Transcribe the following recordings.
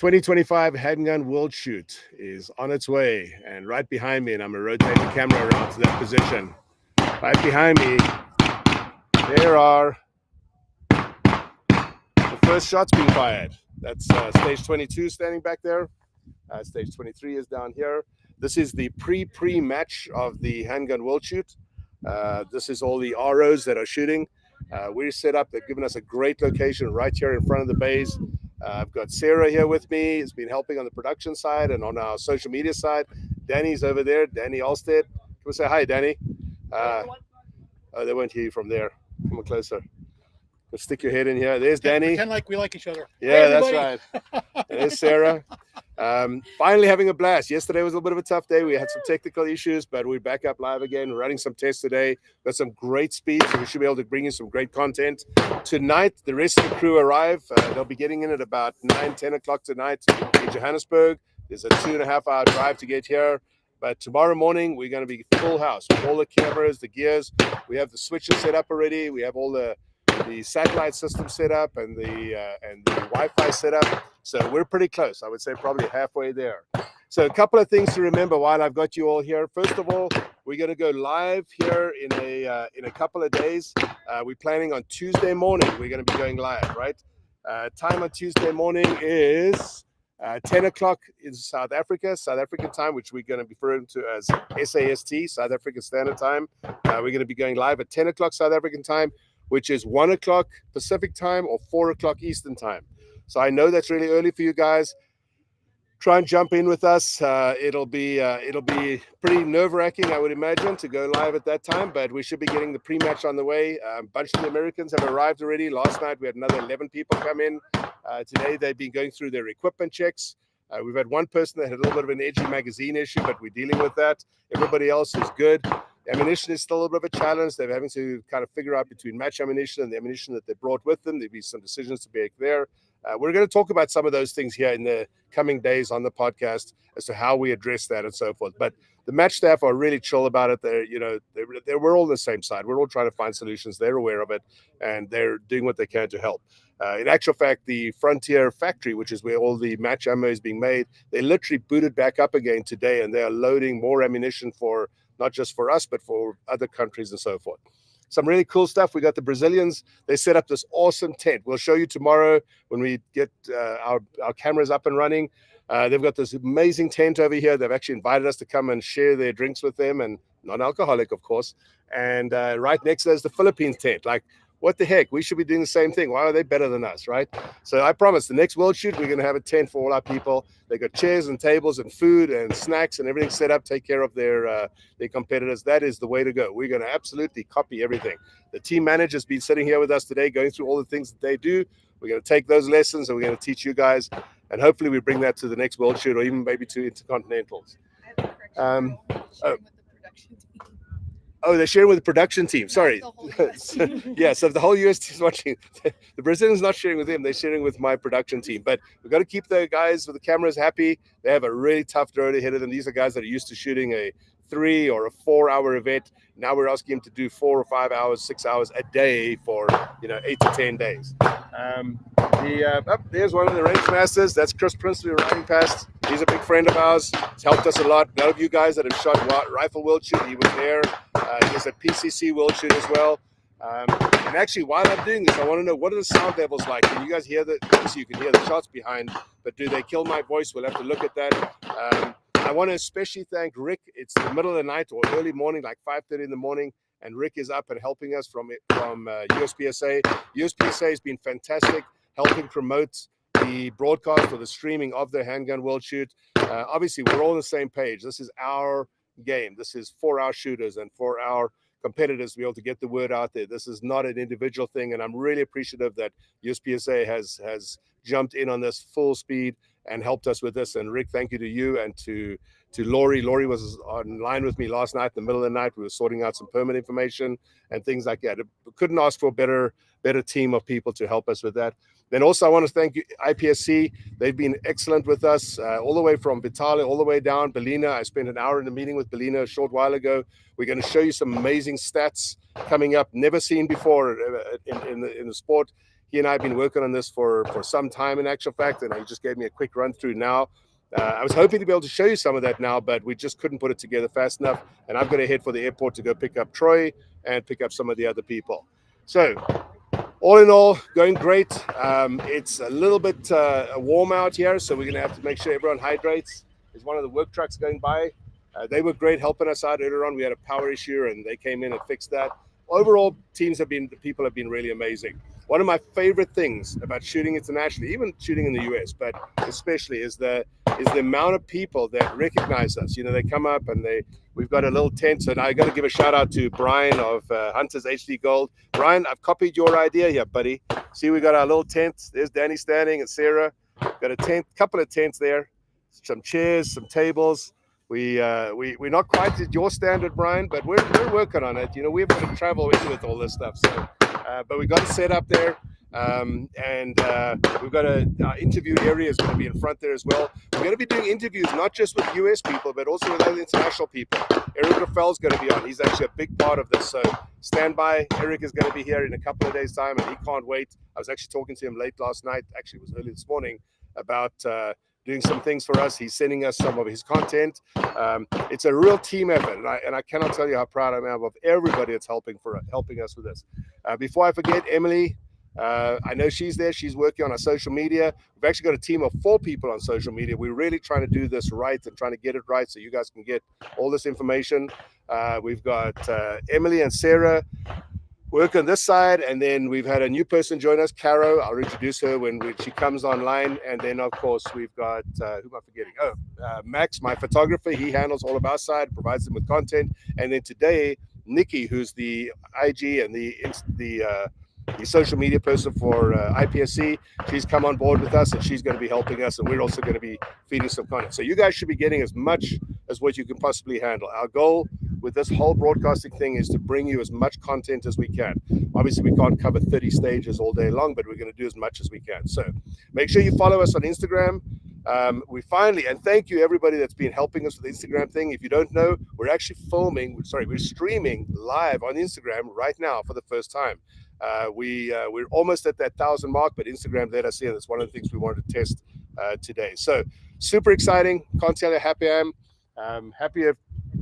2025 Handgun World Shoot is on its way, and right behind me, and I'm going to rotate the camera around to that position. Right behind me, there are the first shots being fired. That's stage 22 standing back there. Stage 23 is down here. This is the pre-match of the Handgun World Shoot. This is all the ROs that are shooting. We're set up. They've given us a great location right here in front of the bays. I've got Sarah here with me. Has been helping on the production side and on our social media side. Danny's over there. Danny Alstead. Can we say hi, Danny? Oh, they won't hear you from there. Come on closer. Stick your head in here. There's Danny. Pretend like we like each other. Yeah, that's right. There's Sarah. Finally having a blast. Yesterday was a little bit of a tough day. We had some technical issues, but we're back up live again. We're running some tests today. Got some great speed, so we should be able to bring you some great content. Tonight, the rest of the crew arrive. They'll be getting in at about 9, 10 o'clock tonight in Johannesburg. There's a 2.5-hour drive to get here. But tomorrow morning, we're going to be full house with all the cameras, the gears. We have the switches set up already. We have all the satellite system set up and the Wi-Fi set up. So we're pretty close. I would say probably halfway there. So a couple of things to remember while I've got you all here. First of all, we're going to go live here in a couple of days. We're planning on Tuesday morning. We're going to be going live, right? Time on Tuesday morning is 10 o'clock in South African time, which we're going to be referring to as SAST, South African Standard Time. We're going to be going live at 10 o'clock South African time, which is 1 o'clock Pacific time or 4 o'clock Eastern time. So I know that's really early for you guys. Try and jump in with us. It'll be pretty nerve-wracking, I would imagine, to go live at that time, but we should be getting the pre-match on the way. A bunch of the Americans have arrived already. Last night we had another 11 people come in. Today they've been going through their equipment checks. We've had one person that had a little bit of an edgy magazine issue, but we're dealing with that. Everybody else is good. Ammunition is still a little bit of a challenge. They're having to kind of figure out between match ammunition and the ammunition that they brought with them. There'll be some decisions to be made there. We're going to talk about some of those things here in the coming days on the podcast as to how we address that and so forth. But the match staff are really chill about it. We're all on the same side. We're all trying to find solutions. They're aware of it, and they're doing what they can to help. In actual fact, the Frontier factory, which is where all the match ammo is being made, they literally booted back up again today, and they are loading more ammunition for not just for us, but for other countries and so forth. Some really cool stuff. We got the Brazilians. They set up this awesome tent. We'll show you tomorrow when we get our cameras up and running. They've got this amazing tent over here. They've actually invited us to come and share their drinks with them, and non-alcoholic, of course. And right next to us, the Philippines tent. Like, what the heck? We should be doing the same thing. Why are they better than us, right? So I promise the next World Shoot, we're going to have a tent for all our people. They got chairs and tables and food and snacks and everything set up, take care of their competitors. That is the way to go. We're going to absolutely copy everything. The team manager's been sitting here with us today, going through all the things that they do. We're going to take those lessons and we're going to teach you guys. And hopefully we bring that to the next World Shoot or even maybe to Intercontinentals. Oh, they're sharing with the production team. Sorry. Yeah, so if the whole US team is watching, the Brazilians not sharing with them, they're sharing with my production team. But we've got to keep the guys with the cameras happy. They have a really tough road ahead of them. These are guys that are used to shooting a 3 or a 4-hour event. Now we're asking them to do 4 or 5 hours, 6 hours a day for 8 to 10 days. There's one of the range masters. That's Chris Princely riding past. He's a big friend of ours. He's helped us a lot. None of you guys that have shot Rifle World Shoot, he was there. He was at PCC World Shoot as well. And actually, while I'm doing this, I want to know, what are the sound levels like? Can you guys hear the? Obviously, you can hear the shots behind, but do they kill my voice? We'll have to look at that. I want to especially thank Rick. It's the middle of the night or early morning, like 5:30 in the morning, and Rick is up and helping us from USPSA. USPSA has been fantastic, helping promote the broadcast or the streaming of the Handgun World Shoot. Obviously, we're all on the same page. This is our game. This is for our shooters and for our competitors to be able to get the word out there. This is not an individual thing, and I'm really appreciative that USPSA has jumped in on this full speed and helped us with this. And Rick, thank you to you and to Lori. Lori was online with me last night in the middle of the night. We were sorting out some permit information and things like that. Couldn't ask for a better team of people to help us with that. Then also I want to thank you, IPSC. They've been excellent with us, all the way from Vitale all the way down. Belina, I spent an hour in a meeting with Belina a short while ago. We're going to show you some amazing stats coming up, never seen before in the sport. He and I have been working on this for some time in actual fact, and he just gave me a quick run through now. I was hoping to be able to show you some of that now, but we just couldn't put it together fast enough. And I've got to head for the airport to go pick up Troy and pick up some of the other people. So all in all, going great. It's a little bit warm out here, so we're going to have to make sure everyone hydrates. There's one of the work trucks going by. They were great helping us out earlier on. We had a power issue, and they came in and fixed that. Overall, people have been really amazing. One of my favorite things about shooting internationally, even shooting in the US, but especially is the amount of people that recognize us. You know, they come up and we've got a little tent. So now I got to give a shout out to Brian of Hunters HD Gold. Brian, I've copied your idea here, buddy. See, we got our little tent. There's Danny standing and Sarah. Got a tent, couple of tents there, some chairs, some tables. We're not quite at your standard, Brian, but we're working on it. You know, we've got to travel with all this stuff. So, but we got it set up there, and we've got our interview area is going to be in front there as well. We're going to be doing interviews not just with US people, but also with other international people. Eric Raffel's going to be on. He's actually a big part of this. So stand by. Eric is going to be here in a couple of days' time, and he can't wait. I was actually talking to him late last night. Actually, it was early this morning about doing some things for us. He's sending us some of his content. It's a real team effort, and I cannot tell you how proud I am of everybody that's helping us with this. Before I forget, Emily, I know she's there. She's working on our social media. We've actually got a team of 4 people on social media. We're really trying to do this right and trying to get it right so you guys can get all this information. We've got Emily and Sarah work on this side, and then we've had a new person join us, Caro. I'll introduce her when she comes online. And then of course we've got who am I forgetting? Max, my photographer. He handles all of our side, provides them with content. And then today, Nikki, who's the IG and the social media person for IPSC, she's come on board with us, and she's going to be helping us, and we're also going to be feeding some content. So you guys should be getting as much as what you can possibly handle. Our goal with this whole broadcasting thing is to bring you as much content as we can. Obviously, we can't cover 30 stages all day long, but we're going to do as much as we can. So make sure you follow us on Instagram. We finally, and thank you everybody that's been helping us with the Instagram thing. If you don't know, we're streaming live on Instagram right now for the first time. We're almost at that 1,000 mark, but Instagram let us in. That's one of the things we wanted to test today. So super exciting. Can't tell you how happy I am. Happy of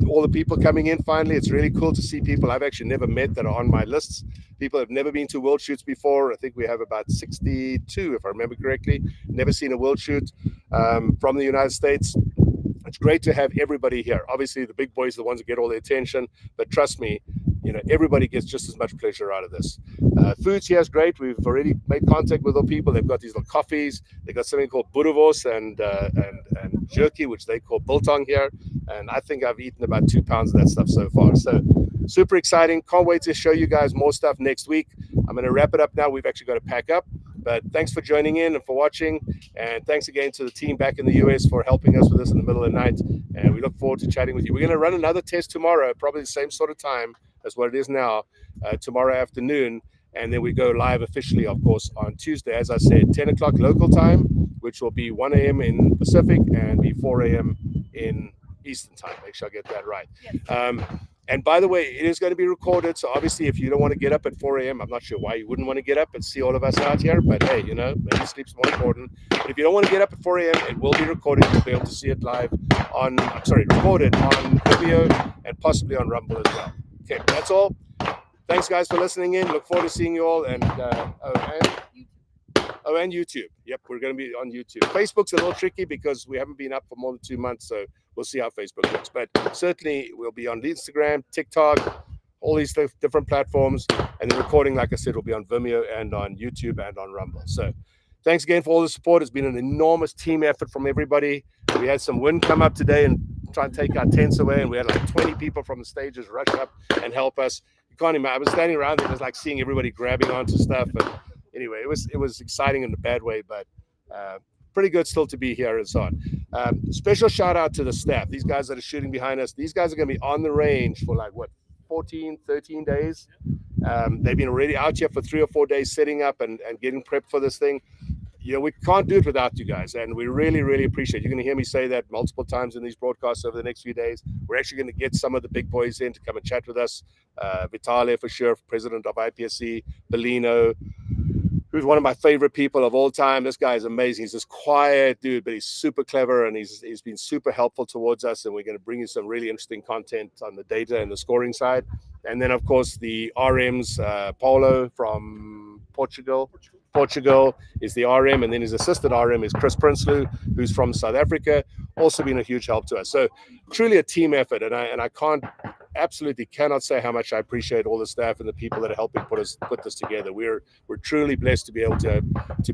all the people coming in finally. It's really cool to see people I've actually never met that are on my lists. People have never been to world shoots before. I think we have about 62, if I remember correctly. Never seen a world shoot from the United States. It's great to have everybody here. Obviously, the big boys are the ones that get all the attention, but trust me, you know, everybody gets just as much pleasure out of this. Foods here is great. We've already made contact with all people. They've got these little coffees. They've got something called boerewors and jerky, which they call biltong here. And I think I've eaten about 2 pounds of that stuff so far. So super exciting. Can't wait to show you guys more stuff next week. I'm going to wrap it up now. We've actually got to pack up. But thanks for joining in and for watching. And thanks again to the team back in the US for helping us with this in the middle of the night. And we look forward to chatting with you. We're going to run another test tomorrow, probably the same sort of time as what it is now, tomorrow afternoon. And then we go live officially, of course, on Tuesday, as I said, 10 o'clock local time, which will be 1 a.m. in Pacific and be 4 a.m. in Eastern time. Make sure I get that right. Yes. And by the way, it is going to be recorded. So obviously, if you don't want to get up at 4 a.m., I'm not sure why you wouldn't want to get up and see all of us out here. But hey, you know, maybe sleep's more important. But if you don't want to get up at 4 a.m., it will be recorded. You'll be able to see it live recorded on Vimeo and possibly on Rumble as well. Okay, that's all. Thanks, guys, for listening in. Look forward to seeing you all. And YouTube. Yep, we're going to be on YouTube. Facebook's a little tricky because we haven't been up for more than 2 months, so we'll see how Facebook looks. But certainly, we'll be on Instagram, TikTok, all these different platforms. And the recording, like I said, will be on Vimeo and on YouTube and on Rumble. So thanks again for all the support. It's been an enormous team effort from everybody. We had some wind come up today and try and take our tents away, and we had like 20 people from the stages rush up and help us. You can't imagine. I was standing around there, it was like seeing everybody grabbing onto stuff. And anyway, it was exciting in a bad way, but pretty good still to be here and so on. Special shout out to the staff. These guys that are shooting behind us, these guys are going to be on the range for like, 14, 13 days. They've been already out here for 3 or 4 days setting up and getting prepped for this thing. You know, we can't do it without you guys, and we really, really appreciate it. You're going to hear me say that multiple times in these broadcasts over the next few days. We're actually going to get some of the big boys in to come and chat with us. Vitale, for sure, president of IPSC, Bellino, who's one of my favorite people of all time. This guy is amazing. He's this quiet dude, but he's super clever, and he's been super helpful towards us. And we're going to bring you some really interesting content on the data and the scoring side. And then, of course, the RMs, Paulo from Portugal is the RM, and then his assistant RM is Chris Prinsloo, who's from South Africa, also been a huge help to us. So truly a team effort, and I absolutely cannot say how much I appreciate all the staff and the people that are helping put this together. We're truly blessed to be able to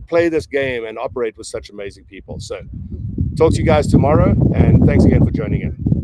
play this game and operate with such amazing people. So talk to you guys tomorrow, and thanks again for joining in.